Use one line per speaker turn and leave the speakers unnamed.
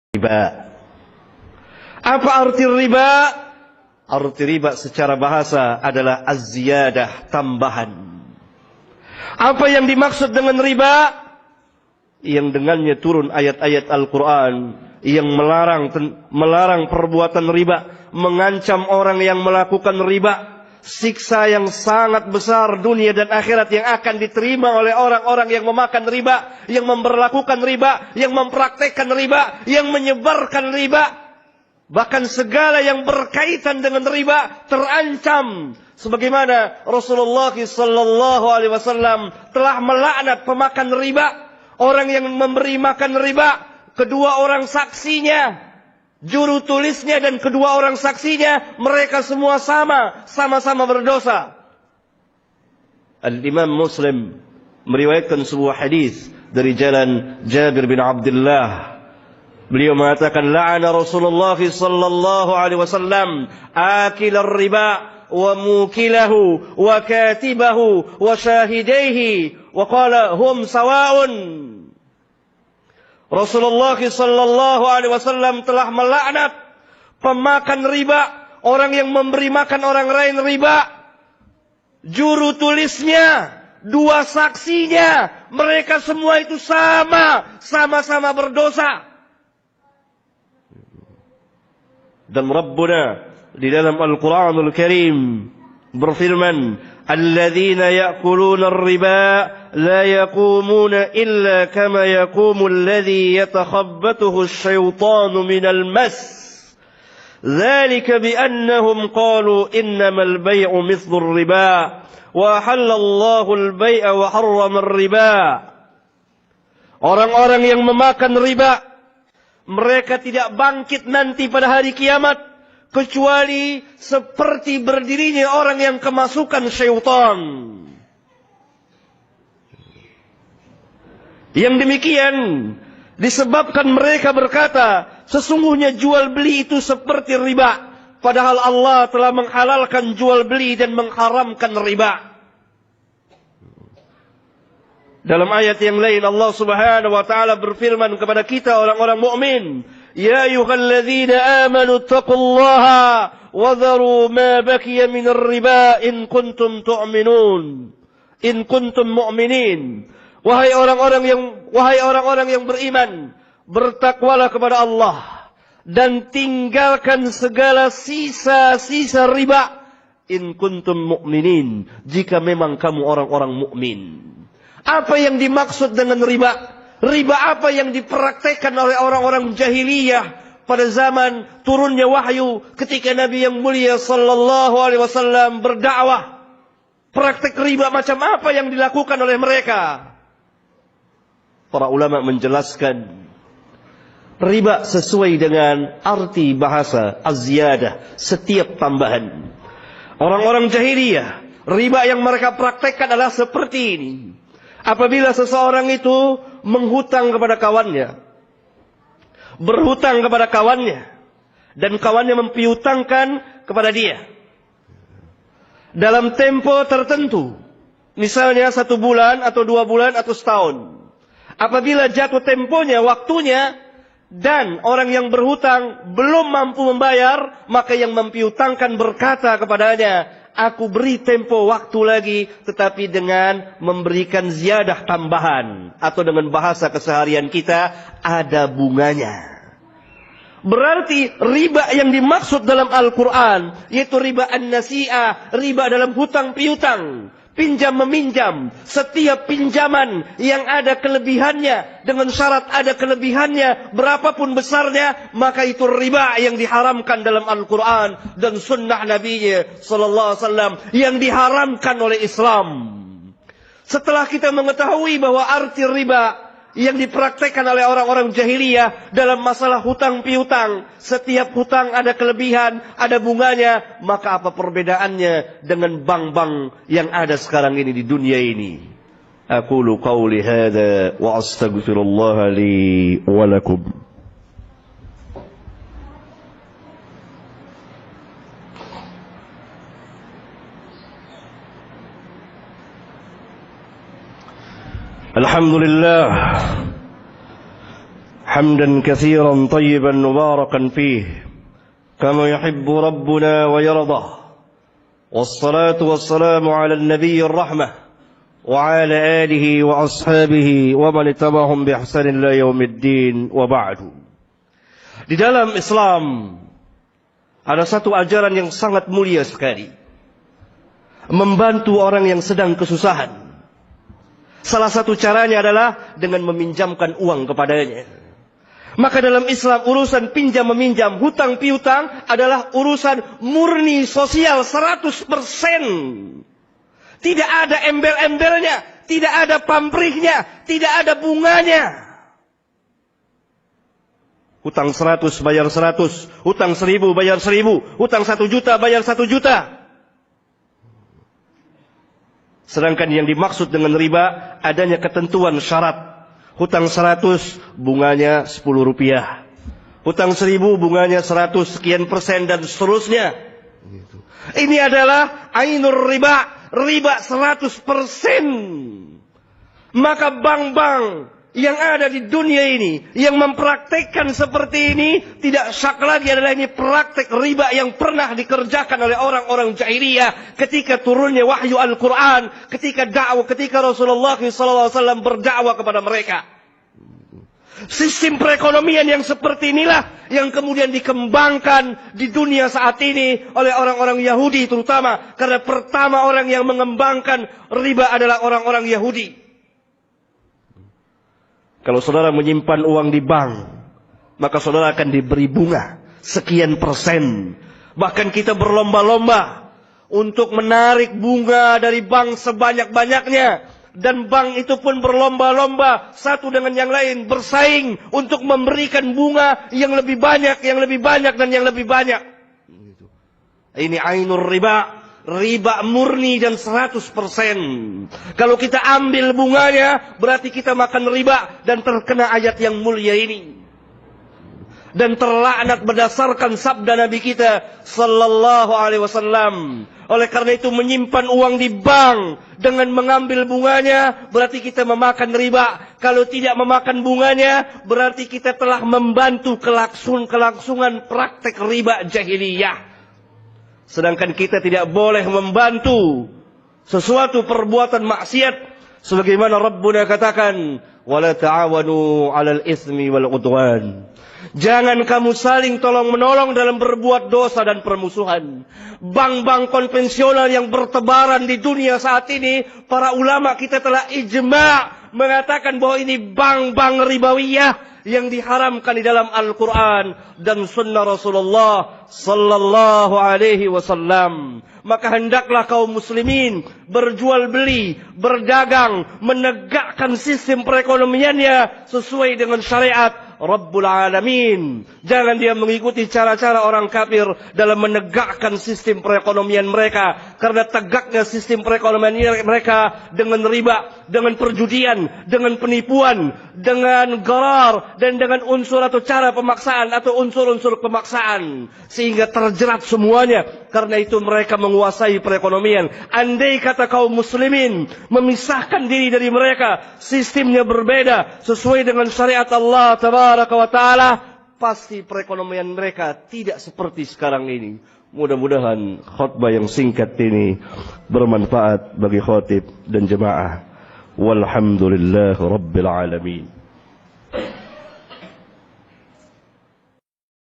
riba. Apa arti riba? Arti riba secara bahasa adalah az-ziyadah, tambahan. Apa yang dimaksud dengan riba? Yang dengannya turun ayat-ayat Al-Quran yang melarang perbuatan riba, mengancam orang yang melakukan riba, siksa yang sangat besar dunia dan akhirat yang akan diterima oleh orang-orang yang memakan riba, yang memperlakukan riba, yang mempraktekkan riba, yang menyebarkan riba. Bahkan segala yang berkaitan dengan riba terancam. Sebagaimana Rasulullah SAW telah melaknat pemakan riba, orang yang memberi makan riba, kedua orang saksinya, juru tulisnya dan kedua orang saksinya, mereka semua sama-sama berdosa. Al-Imam Muslim meriwayatkan sebuah hadis dari jalan Jabir bin Abdullah. Beliau mengatakan, la'ana Rasulullah sallallahu alaihi wasallam akil riba wa mukilahu wa katibahu wa syahidaihi wa qala hum sawa'un. Rasulullah sallallahu alaihi wasallam telah melaknat pemakan riba, orang yang memberi makan orang lain riba, juru tulisnya, dua saksinya, mereka semua itu sama-sama berdosa. Dan Rabbuna di dalam Al-Quranul Karim berfirman, alladzina ya'kuluna ar-riba la yaqumuna illa kama yaqumu alladhi yatakhabbathu asy-syaitanu minal mas. Dzalika biannahum qalu innamal bay'u mithlu ar-riba wa halallahu al-bay'a wa harrama ar-riba. Orang-orang yang memakan riba, mereka tidak bangkit nanti pada hari kiamat kecuali seperti berdirinya orang yang kemasukan syaitan. Yang demikian disebabkan mereka berkata, sesungguhnya jual beli itu seperti riba, padahal Allah telah menghalalkan jual beli dan mengharamkan riba. Dalam ayat yang lain Allah Subhanahu wa taala berfirman kepada kita orang-orang mukmin, ya ayyuhalladzina amanu taqullaha wa dharu ma baqiya minir riba in kuntum tu'minun. In kuntum mu'minin. Wahai orang-orang yang beriman, bertakwalah kepada Allah dan tinggalkan segala sisa-sisa riba in kuntum mu'minin, jika memang kamu orang-orang mukmin. Apa yang dimaksud dengan riba? Riba apa yang dipraktekkan oleh orang-orang jahiliyah pada zaman turunnya wahyu ketika Nabi yang mulia sallallahu alaihi wasallam berdakwah? Praktek riba macam apa yang dilakukan oleh mereka? Para ulama menjelaskan, riba sesuai dengan arti bahasa az-ziyadah, setiap tambahan. Orang-orang jahiliyah, riba yang mereka praktekkan adalah seperti ini. Apabila seseorang itu menghutang kepada kawannya, berhutang kepada kawannya, dan kawannya mempiutangkan kepada dia dalam tempo tertentu, misalnya 1 bulan atau 2 bulan atau setahun. Apabila jatuh temponya, waktunya, dan orang yang berhutang belum mampu membayar, maka yang mempiutangkan berkata kepadanya, aku beri tempo waktu lagi, tetapi dengan memberikan ziyadah tambahan, atau dengan bahasa keseharian kita, ada bunganya. Berarti riba yang dimaksud dalam Al-Quran, yaitu riba an-nasi'ah, riba dalam hutang piutang, pinjam meminjam. Setiap pinjaman yang ada kelebihannya, dengan syarat ada kelebihannya, berapapun besarnya, maka itu riba yang diharamkan dalam Al-Quran dan sunnah Nabi sallallahu alaihi wasallam, yang diharamkan oleh Islam. Setelah kita mengetahui bahwa arti riba yang dipraktekkan oleh orang-orang jahiliyah dalam masalah hutang piutang, setiap hutang ada kelebihan, ada bunganya, maka apa perbedaannya dengan bank-bank yang ada sekarang ini di dunia ini? Aqulu qawli hadza wa astaghfirullah li wa lakum. Alhamdulillah حمدا كثيرا طيبا مباركا فيه كما يحب ربنا ويرضى والصلاة والسلام على النبي الرحمة وعلى آله وأصحابه ومن اتبعهم بإحسان إلى يوم الدين وبعد. Di dalam Islam ada satu ajaran yang sangat mulia sekali, membantu orang yang sedang kesusahan. Salah satu caranya adalah dengan meminjamkan uang kepadanya. Maka dalam Islam urusan pinjam meminjam, hutang piutang adalah urusan murni sosial 100%. Tidak ada embel-embelnya, tidak ada pamrihnya, tidak ada bunganya. Hutang 100 bayar 100, hutang 1000 bayar 1000, hutang 1 juta bayar 1 juta. Sedangkan yang dimaksud dengan riba adanya ketentuan syarat. Hutang 100 bunganya 10 rupiah. Hutang 1000 bunganya 100 sekian persen dan seterusnya. Ini adalah ainur riba, riba 100%. Maka bank-bank yang ada di dunia ini yang mempraktekkan seperti ini tidak syak lagi adalah ini praktek riba yang pernah dikerjakan oleh orang-orang jahiliyah ketika turunnya wahyu Al-Quran, ketika Rasulullah SAW berdakwah kepada mereka. Sistem perekonomian yang seperti inilah yang kemudian dikembangkan di dunia saat ini oleh orang-orang Yahudi terutama, karena pertama orang yang mengembangkan riba adalah orang-orang Yahudi. Kalau saudara menyimpan uang di bank, maka saudara akan diberi bunga sekian persen. Bahkan kita berlomba-lomba untuk menarik bunga dari bank sebanyak-banyaknya. Dan bank itu pun berlomba-lomba satu dengan yang lain, bersaing untuk memberikan bunga yang lebih banyak, yang lebih banyak, dan yang lebih banyak. Ini ainur riba. Riba murni dan 100%. Kalau kita ambil bunganya, berarti kita makan riba dan terkena ayat yang mulia ini. Dan terlaknat berdasarkan sabda Nabi kita sallallahu alaihi wasallam. Oleh karena itu menyimpan uang di bank dengan mengambil bunganya berarti kita memakan riba. Kalau tidak memakan bunganya berarti kita telah membantu kelangsungan praktek riba jahiliyah. Sedangkan kita tidak boleh membantu sesuatu perbuatan maksiat sebagaimana Rabbuna katakan, wala ta'awanu 'alal itsmi wal 'udwan. Jangan kamu saling tolong-menolong dalam berbuat dosa dan permusuhan. Bank-bank konvensional yang bertebaran di dunia saat ini, para ulama kita telah ijma' mengatakan bahwa ini bank-bank ribawiyah yang diharamkan di dalam Al-Quran dan Sunnah Rasulullah sallallahu alaihi wasallam. Maka hendaklah kaum muslimin berjual beli, berdagang, menegakkan sistem perekonomiannya sesuai dengan syariat Rabbul Alamin. Jangan dia mengikuti cara-cara orang kafir dalam menegakkan sistem perekonomian mereka. Karena tegaknya sistem perekonomian mereka dengan riba, dengan perjudian, dengan penipuan, dengan gharar, dan dengan unsur atau cara pemaksaan atau unsur-unsur pemaksaan. Sehingga terjerat semuanya. Karena itu mereka menguasai perekonomian. Andai kata kaum muslimin memisahkan diri dari mereka, sistemnya berbeda sesuai dengan syariat Allah tabaraka wa ta'ala, pasti perekonomian mereka tidak seperti sekarang ini. Mudah-mudahan khutbah yang singkat ini bermanfaat bagi khatib dan jemaah. Walhamdulillah Rabbil Alamin.